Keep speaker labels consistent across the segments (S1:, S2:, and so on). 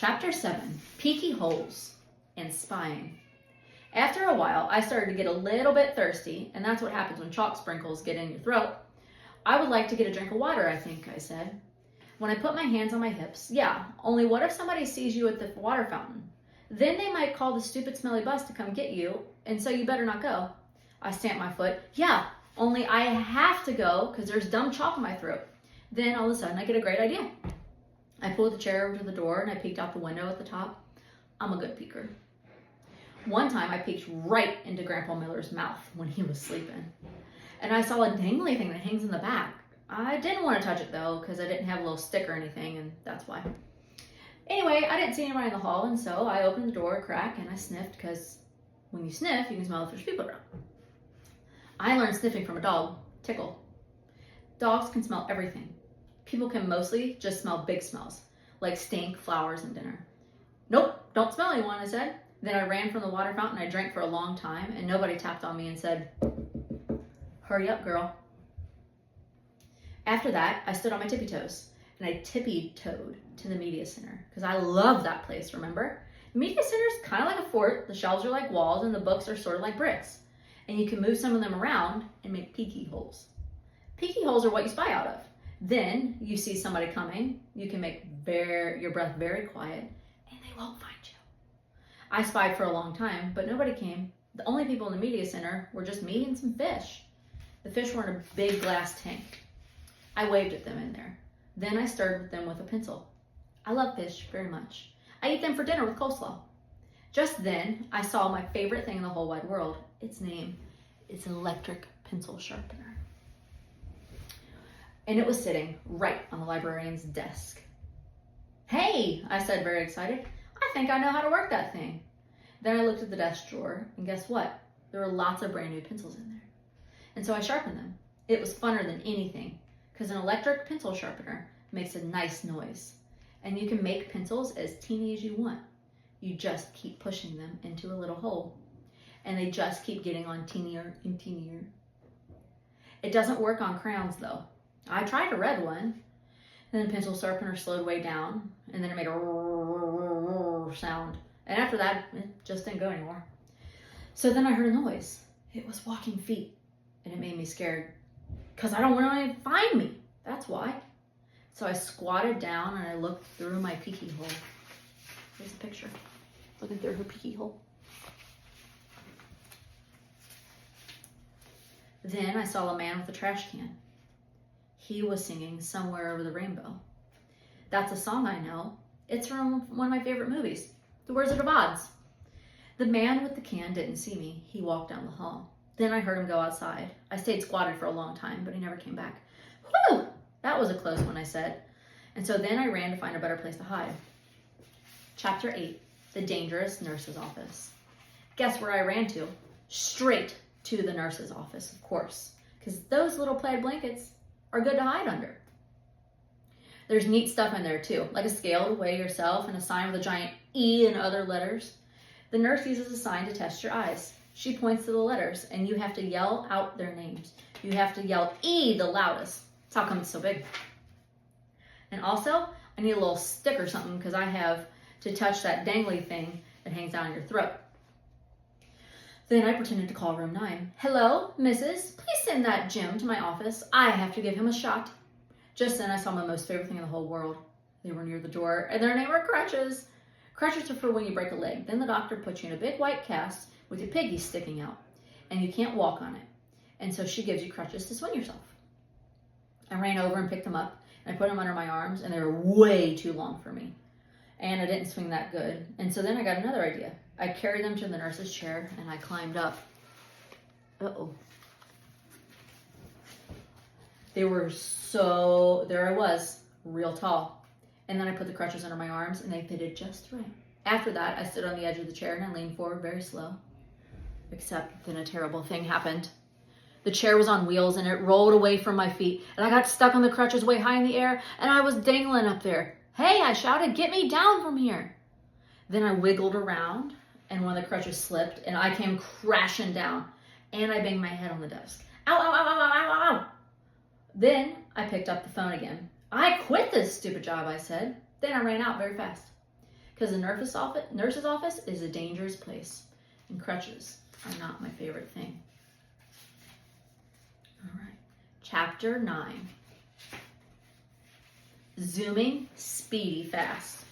S1: Chapter 7, Peeky Holes and Spying. After a while, I started to get a little bit thirsty, and that's what happens when chalk sprinkles get in your throat. I would like to get a drink of water, I think, I said. When I put my hands on my hips, yeah, only what if somebody sees you at the water fountain? Then they might call the stupid smelly bus to come get you, and so you better not go. I stamped my foot. Yeah, only I have to go because there's dumb chalk in my throat. Then all of a sudden I get a great idea. I pulled the chair over to the door and I peeked out the window at the top. I'm a good peeker. One time I peeked right into Grandpa Miller's mouth when he was sleeping. And I saw a dangly thing that hangs in the back. I didn't want to touch it though because I didn't have a little stick or anything, and that's why. Anyway, I didn't see anybody in the hall, and so I opened the door a crack and I sniffed, because when you sniff, you can smell if there's people around. I learned sniffing from a dog, Tickle. Dogs can smell everything. People can mostly just smell big smells, like stink, flowers, and dinner. Nope, don't smell anyone, I said. Then I ran from the water fountain. I drank for a long time, and nobody tapped on me and said, "Hurry up, girl." After that, I stood on my tippy toes, and I tippy-toed to the media center, because I love that place, remember? The media center is kind of like a fort. The shelves are like walls, and the books are sort of like bricks. And you can move some of them around and make peeky holes. Peeky holes are what you spy out of. Then you see somebody coming, you can make your breath very quiet, and they won't find you. I spied for a long time, but nobody came. The only people in the media center were just me and some fish. The fish were in a big glass tank. I waved at them in there. Then I stirred with them with a pencil. I love fish very much. I eat them for dinner with coleslaw. Just then, I saw my favorite thing in the whole wide world. Its name is an electric pencil sharpener. And it was sitting right on the librarian's desk. "Hey," I said, very excited. "I think I know how to work that thing." Then I looked at the desk drawer, and guess what? There were lots of brand new pencils in there. And so I sharpened them. It was funner than anything, because an electric pencil sharpener makes a nice noise. And you can make pencils as teeny as you want. You just keep pushing them into a little hole, and they just keep getting on teenier and teenier. It doesn't work on crayons though. I tried a red one, then the pencil sharpener slowed way down, and then it made a sound. And after that, it just didn't go anymore. So then I heard a noise. It was walking feet, and it made me scared, because I don't want anyone to find me. That's why. So I squatted down and I looked through my peeky hole. Here's a picture. Looking through her peeky hole. Then I saw a man with a trash can. He was singing "Somewhere Over the Rainbow." That's a song I know. It's from one of my favorite movies, The Wizard of Oz. The man with the can didn't see me. He walked down the hall. Then I heard him go outside. I stayed squatted for a long time, but he never came back. Whew! That was a close one, I said. And so then I ran to find a better place to hide. Chapter 8, The Dangerous Nurse's Office. Guess where I ran to? Straight to the nurse's office, of course, because those little plaid blankets are good to hide under. There's neat stuff in there too, like a scale to weigh yourself and a sign with a giant E and other letters. The nurse uses a sign to test your eyes. She points to the letters, and you have to yell out their names. You have to yell E the loudest. That's how come it's so big. And also, I need a little stick or something, because I have to touch that dangly thing that hangs down your throat. Then I pretended to call room 9. "Hello, Mrs. Please send that Jim to my office. I have to give him a shot." Just then I saw my most favorite thing in the whole world. They were near the door, and their name were crutches. Crutches are for when you break a leg. Then the doctor puts you in a big white cast with your piggies sticking out, and you can't walk on it. And so she gives you crutches to swing yourself. I ran over and picked them up, and I put them under my arms, and they were way too long for me. And I didn't swing that good. And so then I got another idea. I carried them to the nurse's chair, and I climbed up. Uh-oh. They were there I was, real tall. And then I put the crutches under my arms, and they fitted just right. After that, I stood on the edge of the chair, and I leaned forward very slow. Except then a terrible thing happened. The chair was on wheels, and it rolled away from my feet, and I got stuck on the crutches way high in the air, and I was dangling up there. "Hey," I shouted, "get me down from here." Then I wiggled around, and one of the crutches slipped, and I came crashing down, and I banged my head on the desk. "Ow, ow, ow, ow, ow, ow, ow." Then I picked up the phone again. "I quit this stupid job," I said. Then I ran out very fast, because the nurse's office is a dangerous place, and crutches are not my favorite thing. All right, chapter 9. Zooming speedy fast.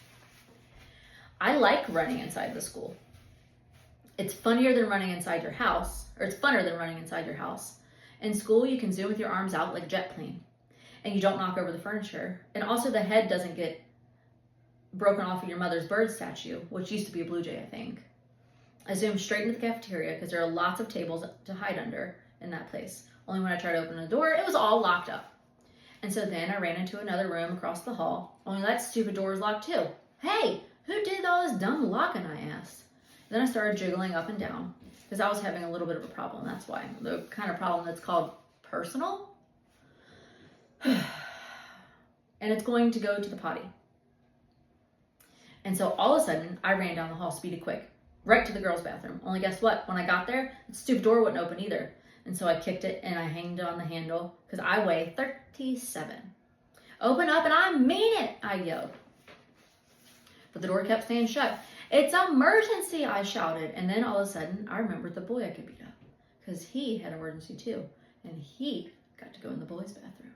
S1: I like running inside the school. It's funnier than running inside your house, or it's funner than running inside your house. In school, you can zoom with your arms out like a jet plane, and you don't knock over the furniture. And also the head doesn't get broken off of your mother's bird statue, which used to be a blue jay, I think. I zoomed straight into the cafeteria because there are lots of tables to hide under in that place. Only when I tried to open the door, it was all locked up. And so then I ran into another room across the hall, only that stupid door was locked too. Hey, who did all this dumb locking, I asked. Then I started jiggling up and down because I was having a little bit of a problem, that's why. The kind of problem that's called personal. And it's going to go to the potty. And so all of a sudden, I ran down the hall speedy quick, right to the girls' bathroom. Only guess what? When I got there, the stupid door wouldn't open either. And so I kicked it and I hanged on the handle because I weigh 37. Open up and I mean it, I yelled. But the door kept staying shut. It's an emergency, I shouted. And then all of a sudden, I remembered the boy I could beat up because he had an emergency too. And he got to go in the boys' bathroom.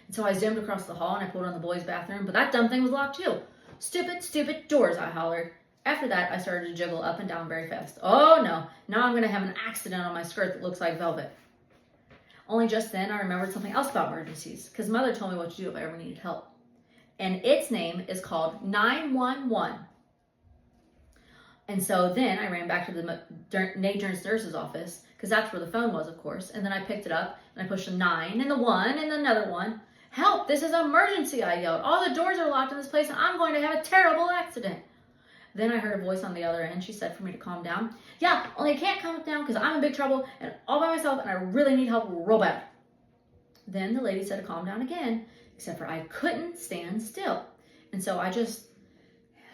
S1: And so I zoomed across the hall and I pulled on the boys' bathroom, but that dumb thing was locked too. Stupid, stupid doors, I hollered. After that, I started to jiggle up and down very fast. Oh no, now I'm going to have an accident on my skirt that looks like velvet. Only just then I remembered something else about emergencies, because Mother told me what to do if I ever needed help. And its name is called 911. And so then I ran back to the Nathan's nurse's office, because that's where the phone was, of course. And then I picked it up, and I pushed a 9, and the 1, and another 1. Help, this is an emergency, I yelled. All the doors are locked in this place, and I'm going to have a terrible accident. Then I heard a voice on the other end. She said for me to calm down. Yeah, only I can't calm down because I'm in big trouble and all by myself and I really need help real bad. Then the lady said to calm down again, except for I couldn't stand still. And so I just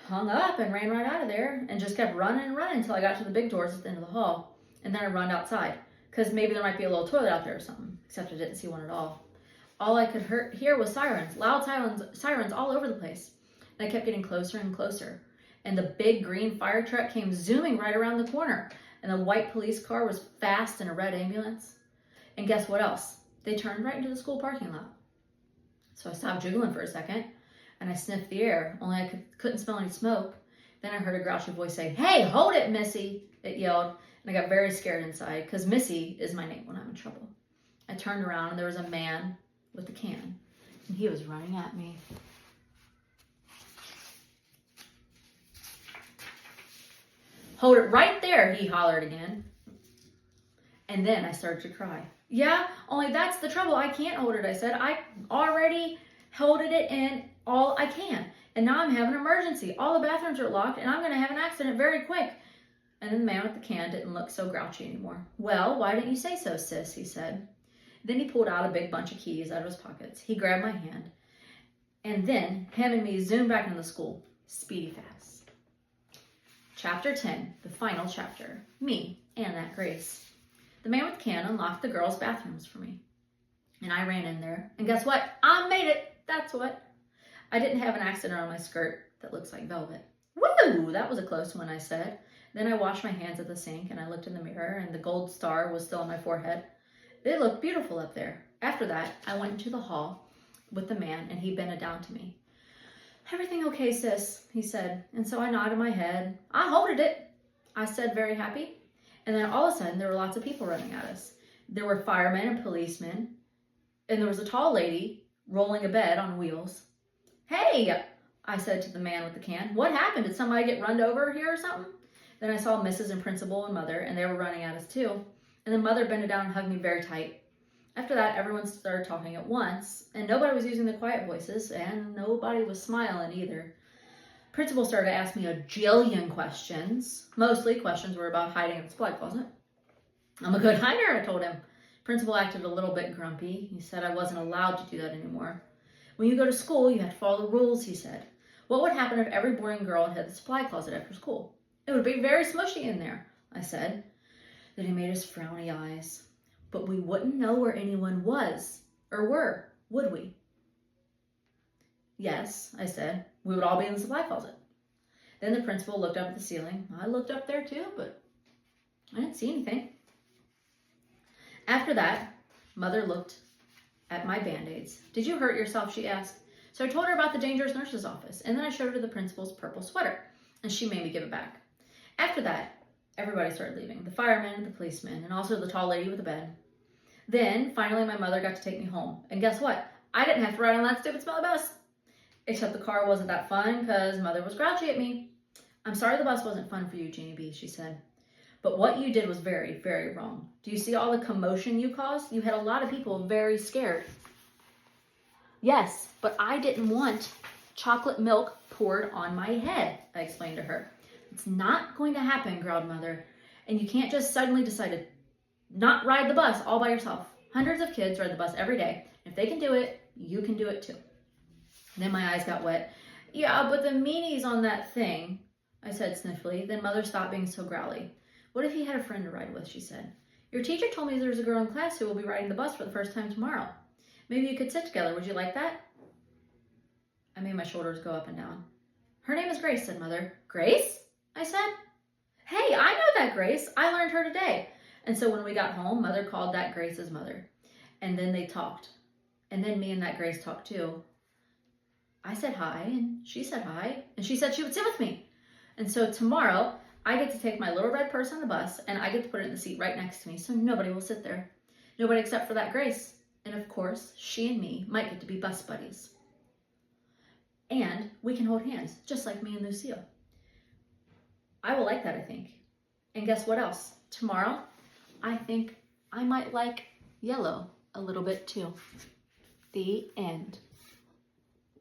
S1: hung up and ran right out of there and just kept running and running until I got to the big doors at the end of the hall. And then I ran outside because maybe there might be a little toilet out there or something, except I didn't see one at all. All I could hear was sirens, loud sirens all over the place. And I kept getting closer and closer. And the big green fire truck came zooming right around the corner. And the white police car was fast in a red ambulance. And guess what else? They turned right into the school parking lot. So I stopped jiggling for a second, and I sniffed the air, only I couldn't smell any smoke. Then I heard a grouchy voice say, "Hey, hold it, Missy," it yelled. And I got very scared inside, because Missy is my name when I'm in trouble. I turned around, and there was a man with a can, and he was running at me. "Hold it right there," he hollered again. And then I started to cry. "Yeah, only that's the trouble. I can't hold it," I said. "I already held it in all I can. And now I'm having an emergency. All the bathrooms are locked and I'm going to have an accident very quick." And then the man with the can didn't look so grouchy anymore. "Well, why didn't you say so, sis?" he said. Then he pulled out a big bunch of keys out of his pockets. He grabbed my hand. And then him and me zoomed back into the school. Speedy fast. Chapter 10, the final chapter. Me and that Grace. The man with the can unlocked the girls' bathrooms for me. And I ran in there. And guess what? I made it. That's what. I didn't have an accident on my skirt that looks like velvet. Woo! That was a close one, I said. Then I washed my hands at the sink and I looked in the mirror and the gold star was still on my forehead. They looked beautiful up there. After that, I went into the hall with the man and he bent down to me. "Everything okay, sis?" he said. And so I nodded my head. "I holded it," I said, very happy. And then all of a sudden, there were lots of people running at us. There were firemen and policemen. And there was a tall lady rolling a bed on wheels. "Hey," I said to the man with the can. "What happened? Did somebody get run over here or something?" Then I saw Mrs. and Principal and Mother, and they were running at us too. And then Mother bent down and hugged me very tight. After that, everyone started talking at once, and nobody was using the quiet voices, and nobody was smiling either. Principal started to ask me a jillion questions. Mostly questions were about hiding in the supply closet. "I'm a good hider," I told him. Principal acted a little bit grumpy. He said I wasn't allowed to do that anymore. "When you go to school, you have to follow the rules," he said. "What would happen if every boy and girl had the supply closet after school?" "It would be very smushy in there," I said. Then he made his frowny eyes. "But we wouldn't know where anyone was or were, would we?" "Yes," I said. "We would all be in the supply closet." Then the principal looked up at the ceiling. I looked up there too, but I didn't see anything. After that, Mother looked at my Band-Aids. Did you hurt yourself? She asked. So I told her about the dangerous nurse's office, and then I showed her the principal's purple sweater, and she made me give it back. After that, everybody started leaving. The firemen, the policemen, and also the tall lady with the bed. Then, finally, my mother got to take me home. And guess what? I didn't have to ride on that stupid smelly bus. Except the car wasn't that fun because Mother was grouchy at me. I'm sorry the bus wasn't fun for you, Junie B, she said. But what you did was very, very wrong. Do you see all the commotion you caused? You had a lot of people very scared. Yes, but I didn't want chocolate milk poured on my head, I explained to her. It's not going to happen, growled Mother. And you can't just suddenly decide to not ride the bus all by yourself. Hundreds of kids ride the bus every day. If they can do it, you can do it too. Then my eyes got wet. Yeah, but the meanies on that thing, I said sniffly. Then Mother stopped being so growly. What if he had a friend to ride with, she said. Your teacher told me there's a girl in class who will be riding the bus for the first time tomorrow. Maybe you could sit together. Would you like that? I made my shoulders go up and down. Her name is Grace, said Mother. Grace? I said. Hey, I know that Grace. I learned her today. And so when we got home, Mother called that Grace's mother. And then they talked. And then me and that Grace talked too. I said hi, and she said hi, and she said she would sit with me. And so tomorrow, I get to take my little red purse on the bus, and I get to put it in the seat right next to me, so nobody will sit there. Nobody except for that Grace. And of course, she and me might get to be bus buddies. And we can hold hands, just like me and Lucille. I will like that, I think. And guess what else? Tomorrow, I think I might like yellow a little bit too. The end.